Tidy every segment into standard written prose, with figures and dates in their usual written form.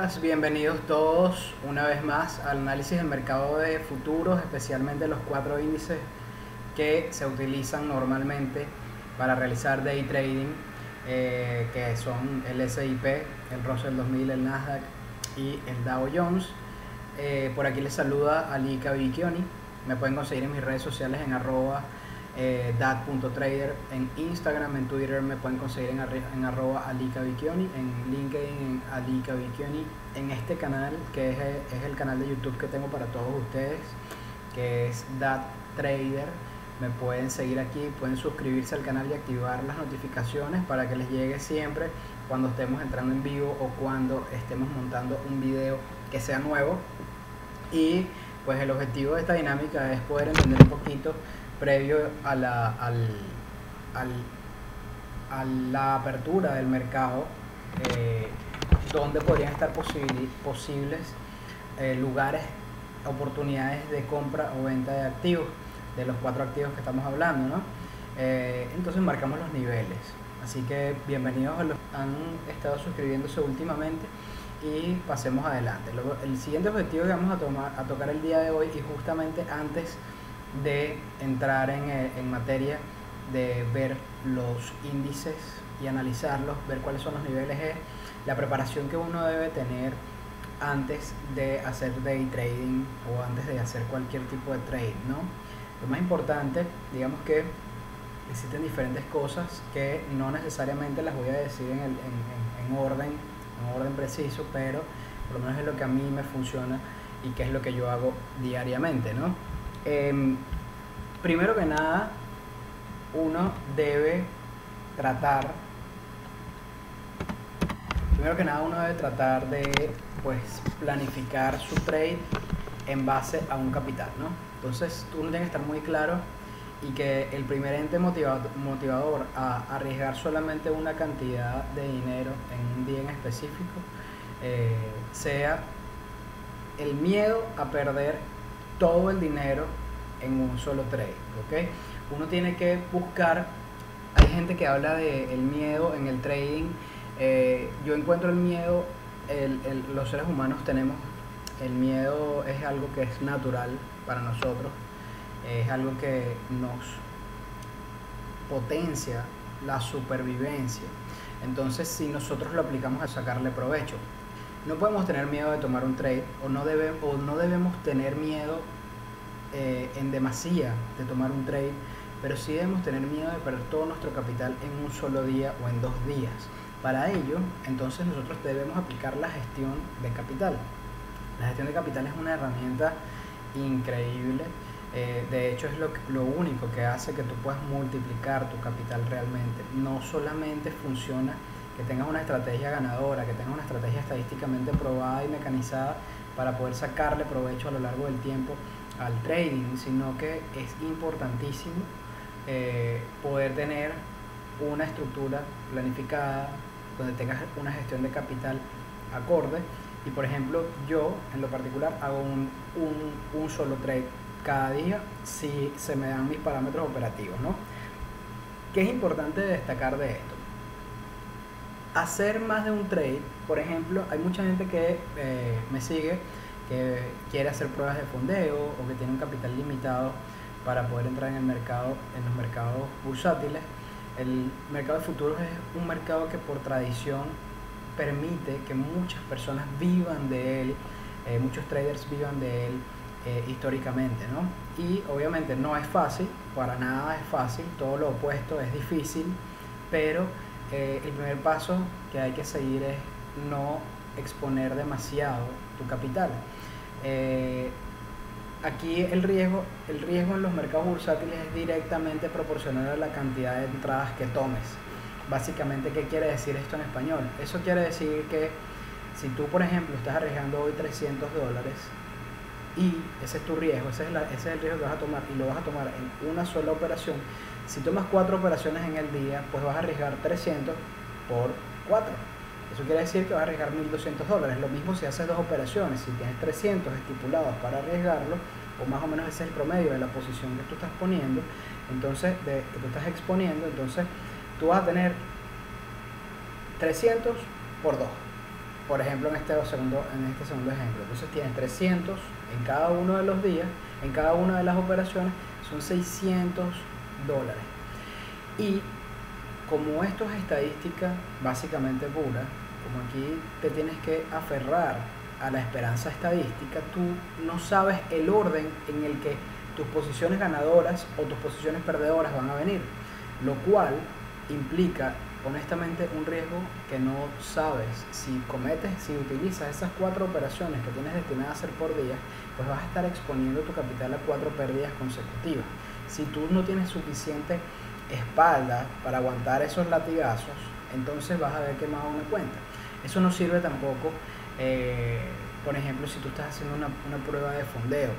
días, bienvenidos todos una vez más al análisis del mercado de futuros, especialmente los cuatro índices que se utilizan normalmente para realizar day trading, que son el S&P, el Russell 2000, el Nasdaq y el Dow Jones. Por aquí les saluda Ali Kavikioni. Me pueden conseguir en mis redes sociales en @dat.trader, en Instagram, en Twitter me pueden conseguir en @alikavikioni, en LinkedIn en alikavikioni, en este canal que es el canal de YouTube que tengo para todos ustedes, que es Dat Trader. Me pueden seguir aquí, pueden suscribirse al canal y activar las notificaciones para que les llegue siempre cuando estemos entrando en vivo o cuando estemos montando un video que sea nuevo. Y pues el objetivo de esta dinámica es poder entender un poquito previo a la apertura del mercado, donde podrían estar posibles lugares, oportunidades de compra o venta de activos, de los cuatro activos que estamos hablando, ¿no? Entonces marcamos los niveles. Así que bienvenidos a los que han estado suscribiéndose últimamente y pasemos adelante. El siguiente objetivo que vamos a tocar el día de hoy, y justamente antes de entrar en materia de ver los índices y analizarlos, ver cuáles son los niveles, es la preparación que uno debe tener antes de hacer day trading o antes de hacer cualquier tipo de trade, ¿no? Lo más importante, digamos que existen diferentes cosas que no necesariamente las voy a decir en orden preciso, pero por lo menos es lo que a mí me funciona y que es lo que yo hago diariamente, ¿no? Primero que nada, uno debe tratar de pues planificar su trade en base a un capital, ¿no? Entonces uno tiene que estar muy claro y que el primer ente motivador a arriesgar solamente una cantidad de dinero en un día en específico sea el miedo a perder todo el dinero en un solo trade, ¿ok? Uno tiene que buscar, hay gente que habla de el miedo en el trading. Yo encuentro el miedo, los seres humanos tenemos, el miedo es algo que es natural para nosotros, es algo que nos potencia la supervivencia. Entonces, si nosotros lo aplicamos a sacarle provecho, no podemos tener miedo de tomar un trade, o no debemos tener miedo en demasía de tomar un trade, pero sí debemos tener miedo de perder todo nuestro capital en un solo día o en 2 días. Para ello, entonces nosotros debemos aplicar la gestión de capital. La gestión de capital es una herramienta increíble. De hecho, es lo único que hace que tú puedas multiplicar tu capital realmente. No solamente funciona que tengas una estrategia ganadora, que tengas una estrategia estadísticamente probada y mecanizada para poder sacarle provecho a lo largo del tiempo al trading, sino que es importantísimo poder tener una estructura planificada donde tengas una gestión de capital acorde. Y por ejemplo, yo en lo particular hago un solo trade cada día si se me dan mis parámetros operativos, ¿no? ¿Qué es importante destacar de esto? Hacer más de un trade, por ejemplo, hay mucha gente que me sigue, que quiere hacer pruebas de fondeo o que tiene un capital limitado para poder entrar en el mercado, en los mercados bursátiles. El mercado de futuros es un mercado que por tradición permite que muchas personas vivan de él, muchos traders vivan de él históricamente, ¿no? Y obviamente no es fácil, para nada es fácil, todo lo opuesto es difícil, pero el primer paso que hay que seguir es no exponer demasiado tu capital. Aquí el riesgo en los mercados bursátiles es directamente proporcional a la cantidad de entradas que tomes. Básicamente, ¿qué quiere decir esto en español? Eso quiere decir que si tú, por ejemplo, estás arriesgando hoy $300 y ese es tu riesgo, ese es el riesgo que vas a tomar y lo vas a tomar en una sola operación. Si tomas 4 operaciones en el día, pues vas a arriesgar 300 por 4. Eso quiere decir que vas a arriesgar $1.200. Lo mismo si haces 2 operaciones, si tienes 300 estipulados para arriesgarlo, o más o menos ese es el promedio de la posición que tú estás poniendo, entonces, que tú estás exponiendo, entonces tú vas a tener 300 por 2. por ejemplo, en este segundo ejemplo. Entonces tienes 300 en cada uno de los días, en cada una de las operaciones, son $600. Y como esto es estadística básicamente pura, como aquí te tienes que aferrar a la esperanza estadística, tú no sabes el orden en el que tus posiciones ganadoras o tus posiciones perdedoras van a venir, lo cual implica honestamente un riesgo que no sabes. Si utilizas esas 4 operaciones que tienes destinadas a hacer por día, pues vas a estar exponiendo tu capital a 4 pérdidas consecutivas. Si tú no tienes suficiente espalda para aguantar esos latigazos, entonces vas a haber quemado una cuenta. Eso no sirve tampoco, por ejemplo, si tú estás haciendo una prueba de fondeo.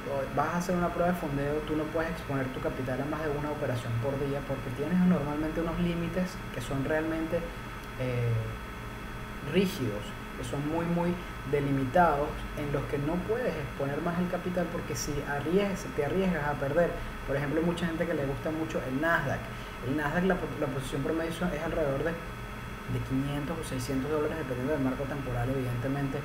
Cuando vas a hacer una prueba de fondeo, tú no puedes exponer tu capital a más de una operación por día, porque tienes normalmente unos límites que son realmente rígidos, que son muy delimitados, en los que no puedes exponer más el capital, porque si te arriesgas a perder. Por ejemplo, hay mucha gente que le gusta mucho el Nasdaq. El Nasdaq, la posición promedio es alrededor de $500 o $600, dependiendo del marco temporal, evidentemente,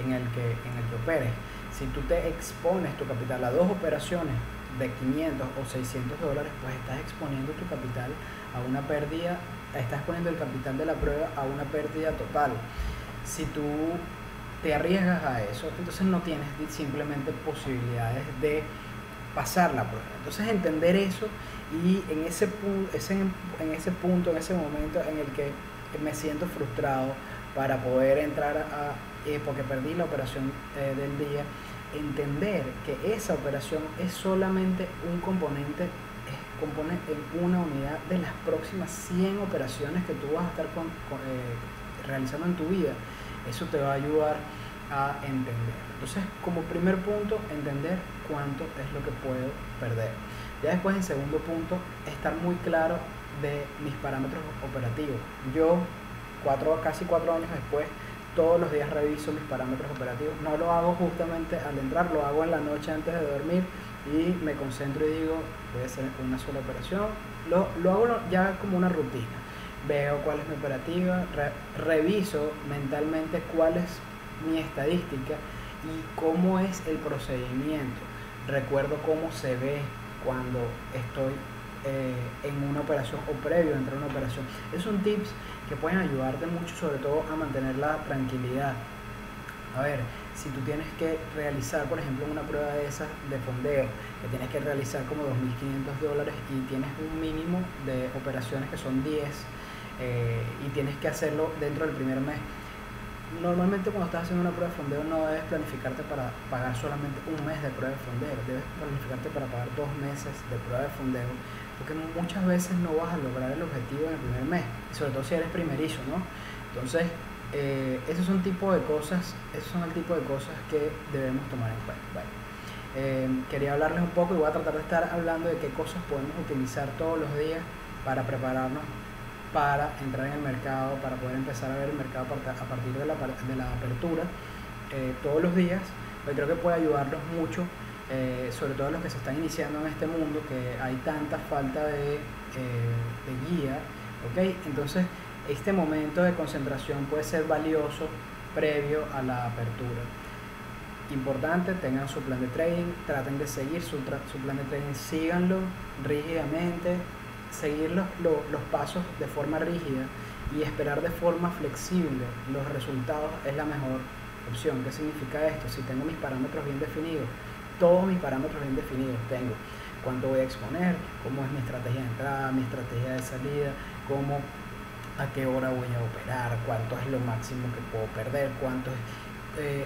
en el que operes. Si tú te expones tu capital a 2 operaciones de $500 o $600, pues estás exponiendo tu capital a una pérdida, estás poniendo el capital de la prueba a una pérdida total. Si tú te arriesgas a eso, entonces no tienes simplemente posibilidades de pasar la prueba. Entonces, entender eso, y en ese momento en el que me siento frustrado para poder entrar porque perdí la operación del día, entender que esa operación es solamente un componente, compone en una unidad de las próximas 100 operaciones que tú vas a estar realizando en tu vida. Eso te va a ayudar a entender. Entonces, como primer punto, entender cuánto es lo que puedo perder. Ya después, en segundo punto, estar muy claro de mis parámetros operativos. Yo, casi 4 años después, todos los días reviso mis parámetros operativos. No lo hago justamente al entrar, lo hago en la noche antes de dormir, y me concentro y digo, voy a hacer una sola operación. Lo hago ya como una rutina. Veo cuál es mi operativa, reviso mentalmente cuál es mi estadística y cómo es el procedimiento. Recuerdo cómo se ve cuando estoy en una operación o previo a entrar a una operación. Esos son tips que pueden ayudarte mucho, sobre todo a mantener la tranquilidad. A ver, si tú tienes que realizar, por ejemplo, una prueba de esas de fondeo, que tienes que realizar como $2.500 y tienes un mínimo de operaciones que son 10, y tienes que hacerlo dentro del primer mes. Normalmente, cuando estás haciendo una prueba de fondeo, no debes planificarte para pagar solamente un mes de prueba de fondeo, debes planificarte para pagar 2 meses de prueba de fondeo, porque muchas veces no vas a lograr el objetivo en el primer mes, y sobre todo si eres primerizo, ¿no? Entonces, esos son el tipo de cosas que debemos tomar en cuenta. Bueno, quería hablarles un poco, y voy a tratar de estar hablando de qué cosas podemos utilizar todos los días para prepararnos para entrar en el mercado, para poder empezar a ver el mercado a partir de la apertura todos los días. Pues creo que puede ayudarnos mucho, sobre todo a los que se están iniciando en este mundo, que hay tanta falta de guía, ¿ok? Entonces, este momento de concentración puede ser valioso previo a la apertura. Importante, tengan su plan de trading, traten de seguir su plan de trading, síganlo rígidamente. Seguir los pasos de forma rígida y esperar de forma flexible los resultados es la mejor opción. ¿Qué significa esto? Si tengo mis parámetros bien definidos, todos mis parámetros bien definidos, tengo cuánto voy a exponer, cómo es mi estrategia de entrada, mi estrategia de salida, a qué hora voy a operar, cuánto es lo máximo que puedo perder, cuánto es,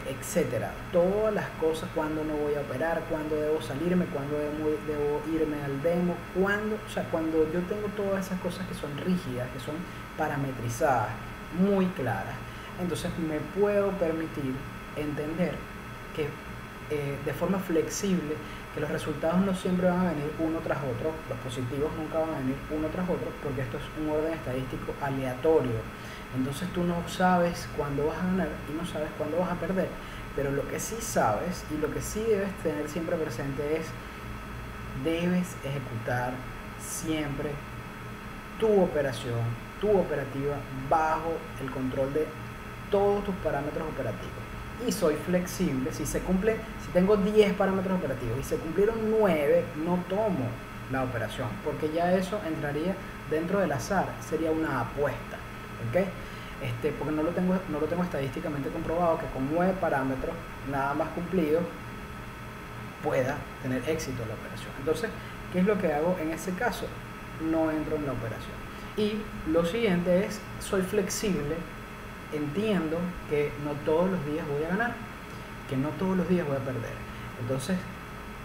etcétera. Todas las cosas, cuándo no voy a operar, cuándo debo salirme, cuándo debo irme al demo, cuando yo tengo todas esas cosas que son rígidas, que son parametrizadas, muy claras, entonces me puedo permitir entender que de forma flexible, que los resultados no siempre van a venir uno tras otro, los positivos nunca van a venir uno tras otro, porque esto es un orden estadístico aleatorio. Entonces tú no sabes cuándo vas a ganar y no sabes cuándo vas a perder, pero lo que sí sabes y lo que sí debes tener siempre presente es: debes ejecutar siempre tu operativa bajo el control de todos tus parámetros operativos. Y soy flexible, si tengo 10 parámetros operativos y se cumplieron 9, no tomo la operación, porque ya eso entraría dentro del azar, sería una apuesta, ¿ok? Porque no lo tengo estadísticamente comprobado que con 9 parámetros nada más cumplidos pueda tener éxito la operación. Entonces, ¿qué es lo que hago en ese caso? No entro en la operación. Y lo siguiente es, soy flexible, entiendo que no todos los días voy a ganar, que no todos los días voy a perder. Entonces,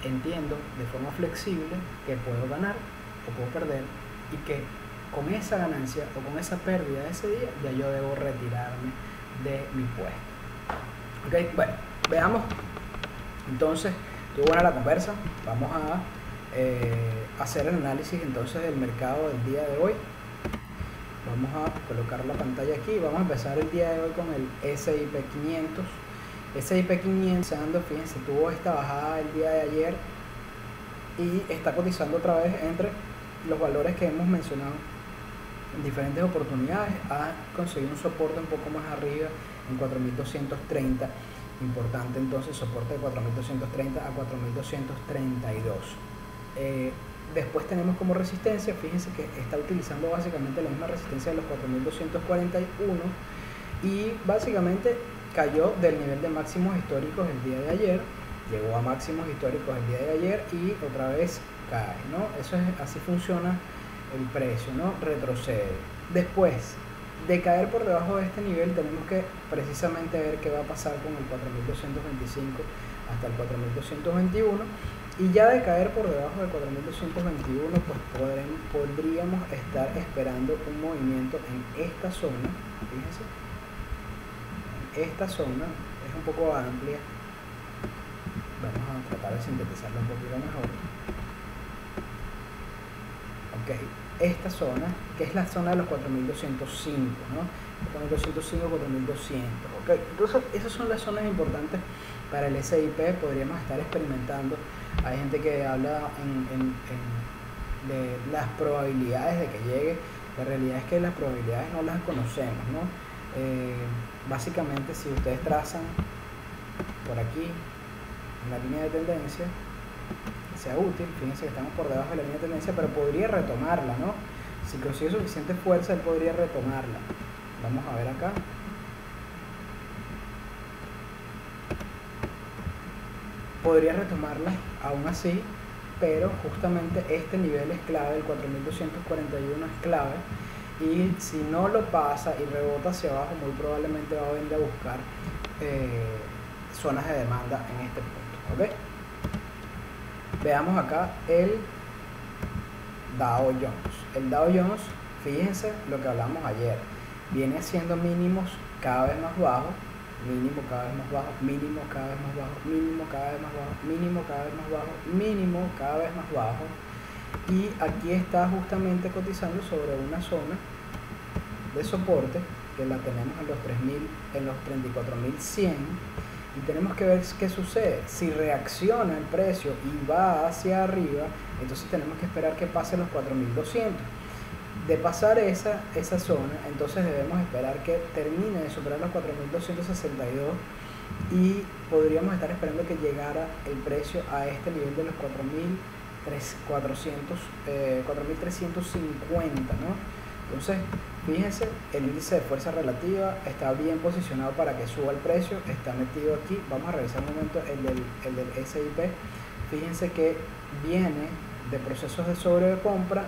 entiendo de forma flexible que puedo ganar o puedo perder y que con esa ganancia o con esa pérdida de ese día ya yo debo retirarme de mi puesto. Ok, bueno, veamos. Entonces, estuvo buena la conversa. Vamos a hacer el análisis entonces del mercado del día de hoy. Vamos a colocar la pantalla aquí. Vamos a empezar el día de hoy con el S&P 500. S&P 500, fíjense, tuvo esta bajada el día de ayer y está cotizando otra vez entre los valores que hemos mencionado en diferentes oportunidades. Ha conseguido un soporte un poco más arriba en 4.230. Importante entonces, soporte de 4.230 a 4.232. Después tenemos como resistencia, fíjense que está utilizando básicamente la misma resistencia de los 4.241 y básicamente cayó del nivel de máximos históricos el día de ayer, llegó a máximos históricos el día de ayer y otra vez cae, ¿no? Así funciona el precio, ¿no? Retrocede. Después de caer por debajo de este nivel tenemos que precisamente ver qué va a pasar con el 4.225 hasta el 4.221 y ya de caer por debajo del 4.221 pues podríamos estar esperando un movimiento en esta zona. Fíjense, en esta zona es un poco amplia, vamos a tratar de sintetizarla un poquito mejor. Ok, esta zona que es la zona de los 4.205, ¿no? 4.205, 4.200, ok. Entonces esas son las zonas importantes para el S&P. Podríamos estar experimentando. Hay gente que habla de las probabilidades de que llegue. La realidad es que las probabilidades no las conocemos, ¿no? Básicamente, si ustedes trazan por aquí en la línea de tendencia, sea útil, fíjense que estamos por debajo de la línea de tendencia, pero podría retomarla, ¿no? Si consigue suficiente fuerza, él podría retomarla. Vamos a ver acá. Podría retomarla aún así, pero justamente este nivel es clave, el 4.241 es clave, y si no lo pasa y rebota hacia abajo, muy probablemente va a venir a buscar zonas de demanda en este punto, ¿ok? Veamos acá el Dow Jones. El Dow Jones, fíjense lo que hablamos ayer, viene haciendo mínimos cada vez más bajos, mínimo cada vez más bajo, mínimo cada vez más bajo, mínimo cada vez más bajo, mínimo cada vez más bajo, mínimo cada vez más bajo, y aquí está justamente cotizando sobre una zona de soporte que la tenemos en los 3.000, en los 34.100, y tenemos que ver qué sucede. Si reacciona el precio y va hacia arriba, entonces tenemos que esperar que pase los 4.200. De pasar esa zona, entonces debemos esperar que termine de superar los 4.262 y podríamos estar esperando que llegara el precio a este nivel de los 4.350, ¿no? Entonces, fíjense, el índice de fuerza relativa está bien posicionado para que suba el precio, está metido aquí. Vamos a revisar un momento el del S&P. Fíjense que viene de procesos de sobrecompra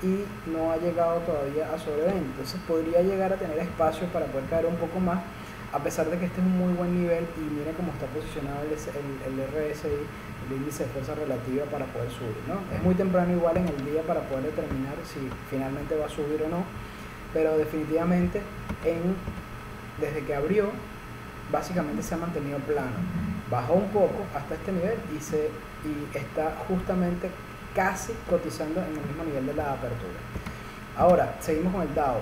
y no ha llegado todavía a sobreventa, entonces podría llegar a tener espacio para poder caer un poco más, a pesar de que este es un muy buen nivel. Y mire cómo está posicionado el RSI, el índice de fuerza relativa, para poder subir, ¿no? Es muy temprano igual en el día para poder determinar si finalmente va a subir o no, pero definitivamente desde que abrió básicamente se ha mantenido plano, bajó un poco hasta este nivel y está justamente casi cotizando en el mismo nivel de la apertura. Ahora, seguimos con el Dow.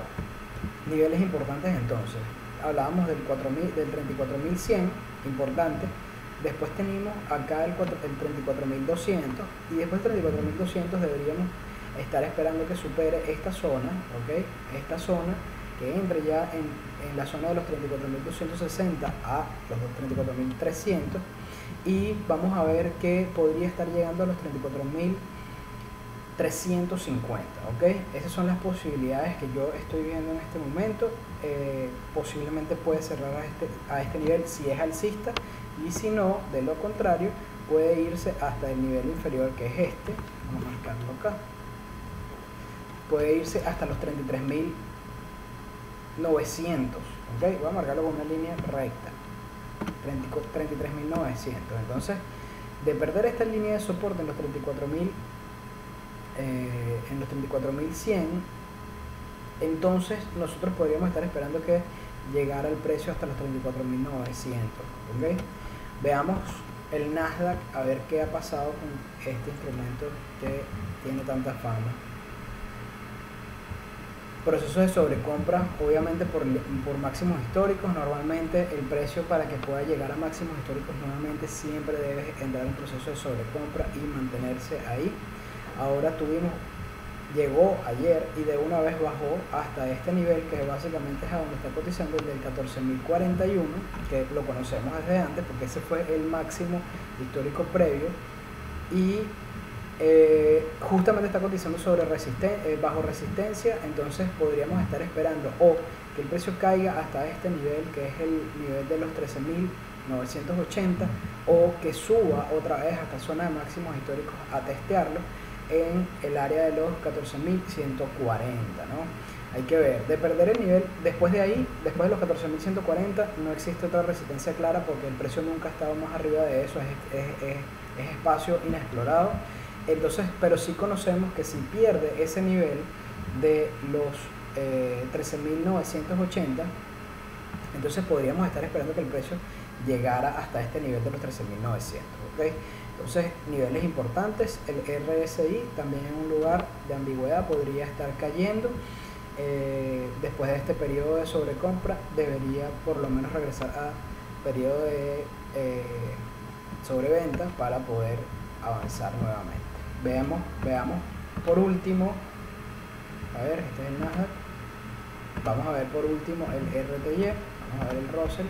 Niveles importantes entonces. Hablábamos del 34.100, importante. Después tenemos acá el 34.200 y después del 34.200 deberíamos estar esperando que supere esta zona, ¿ok? Esta zona que entre ya en la zona de los 34.260 a los 34.300, y vamos a ver que podría estar llegando a los 34.350, ¿ok? Esas son las posibilidades que yo estoy viendo en este momento. Posiblemente puede cerrar a este nivel si es alcista, y si no, de lo contrario, puede irse hasta el nivel inferior, que es este. Vamos a marcarlo acá. Puede irse hasta los 33.900, ¿ok? Voy a marcarlo con una línea recta, 33.900. Entonces, de perder esta línea de soporte en los 34.100, entonces nosotros podríamos estar esperando que llegara el precio hasta los 34.900, ¿ok? Veamos el Nasdaq, a ver qué ha pasado con este instrumento que tiene tanta fama. Proceso de sobrecompra, obviamente por máximos históricos. Normalmente el precio, para que pueda llegar a máximos históricos, nuevamente siempre debe entrar en proceso de sobrecompra y mantenerse ahí. Ahora llegó ayer y de una vez bajó hasta este nivel, que básicamente es a donde está cotizando, el del 14.041, que lo conocemos desde antes porque ese fue el máximo histórico previo, y justamente está cotizando bajo resistencia. Entonces podríamos estar esperando o que el precio caiga hasta este nivel, que es el nivel de los 13.980, o que suba otra vez hasta zona de máximos históricos a testearlo en el área de los 14.140, ¿no? Hay que ver, de perder el nivel, después de ahí, después de los 14.140, no existe otra resistencia clara, porque el precio nunca ha estado más arriba de eso, es espacio inexplorado. Entonces, pero sí conocemos que si pierde ese nivel de los 13.980, entonces podríamos estar esperando que el precio llegara hasta este nivel de los 13.900, ¿ok? Entonces, niveles importantes. El RSI también en un lugar de ambigüedad podría estar cayendo. Después de este periodo de sobrecompra, debería por lo menos regresar a periodo de sobreventa para poder avanzar nuevamente. Veamos por último, a ver, este es el Nasdaq. Vamos a ver por último el RTY, vamos a ver el Russell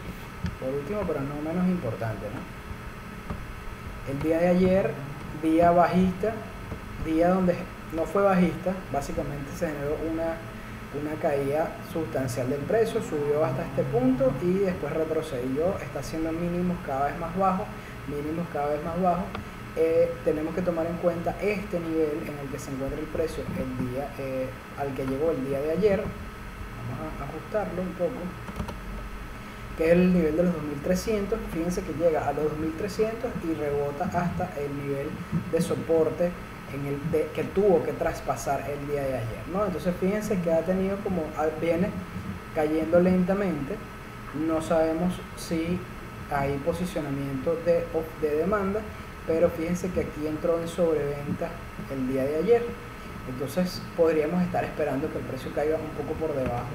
por último, pero no menos importante, ¿no? El día de ayer, día bajista, día donde no fue bajista, básicamente se generó una caída sustancial del precio, subió hasta este punto y después retrocedió, está haciendo mínimos cada vez más bajos, tenemos que tomar en cuenta este nivel en el que se encuentra el precio al que llegó el día de ayer. Vamos a ajustarlo un poco, que es el nivel de los 2.300. Fíjense que llega a los 2.300 y rebota hasta el nivel de soporte que tuvo que traspasar el día de ayer, ¿no? Entonces fíjense que viene cayendo lentamente. No sabemos si hay posicionamiento de demanda, pero fíjense que aquí entró en sobreventa el día de ayer. Entonces podríamos estar esperando que el precio caiga un poco por debajo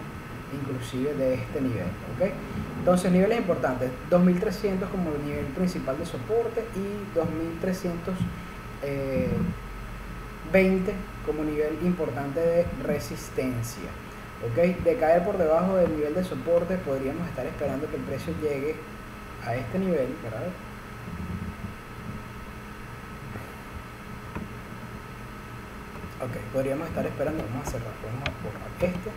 inclusive de este nivel, ¿ok? Entonces, niveles importantes: 2.300 como el nivel principal de soporte y 2.320 como nivel importante de resistencia, ¿ok? De caer por debajo del nivel de soporte, podríamos estar esperando que el precio llegue a este nivel, ¿verdad? Ok, podríamos estar esperando, vamos a borrar este,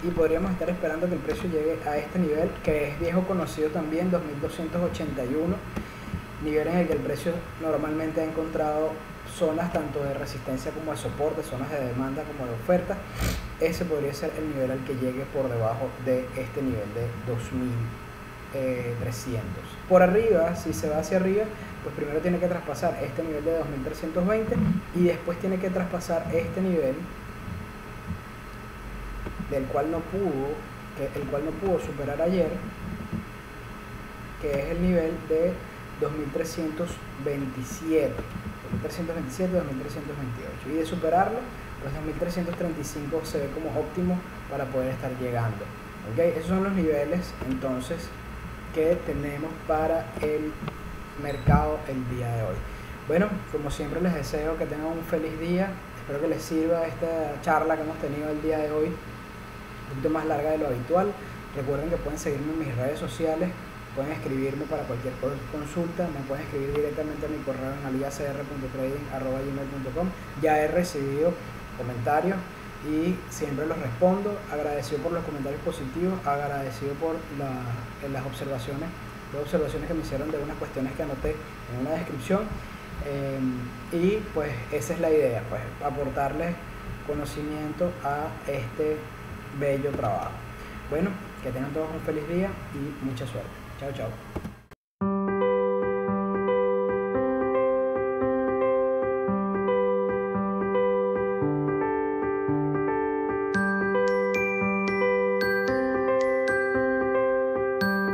y podríamos estar esperando que el precio llegue a este nivel, que es viejo conocido también, 2.281, nivel en el que el precio normalmente ha encontrado zonas tanto de resistencia como de soporte, zonas de demanda como de oferta. Ese podría ser el nivel al que llegue por debajo de este nivel de 2.300. Por arriba, si se va hacia arriba, pues primero tiene que traspasar este nivel de 2.320 y después tiene que traspasar este nivel el cual no pudo superar ayer, que es el nivel de 2.327, 2.328, y de superarlo, pues 2.335 se ve como óptimo para poder estar llegando, ¿ok? Esos son los niveles entonces que tenemos para el mercado el día de hoy. Bueno, como siempre les deseo que tengan un feliz día. Espero que les sirva esta charla que hemos tenido el día de hoy poquito más larga de lo habitual. Recuerden que pueden seguirme en mis redes sociales, pueden escribirme para cualquier consulta, me pueden escribir directamente a mi correo en aliacr.trading@gmail.com. Ya he recibido comentarios y siempre los respondo, agradecido por los comentarios positivos, agradecido por las observaciones que me hicieron de unas cuestiones que anoté en una descripción. Y pues esa es la idea, pues aportarles conocimiento a este bello trabajo. Bueno, que tengan todos un feliz día y mucha suerte. Chao, chao.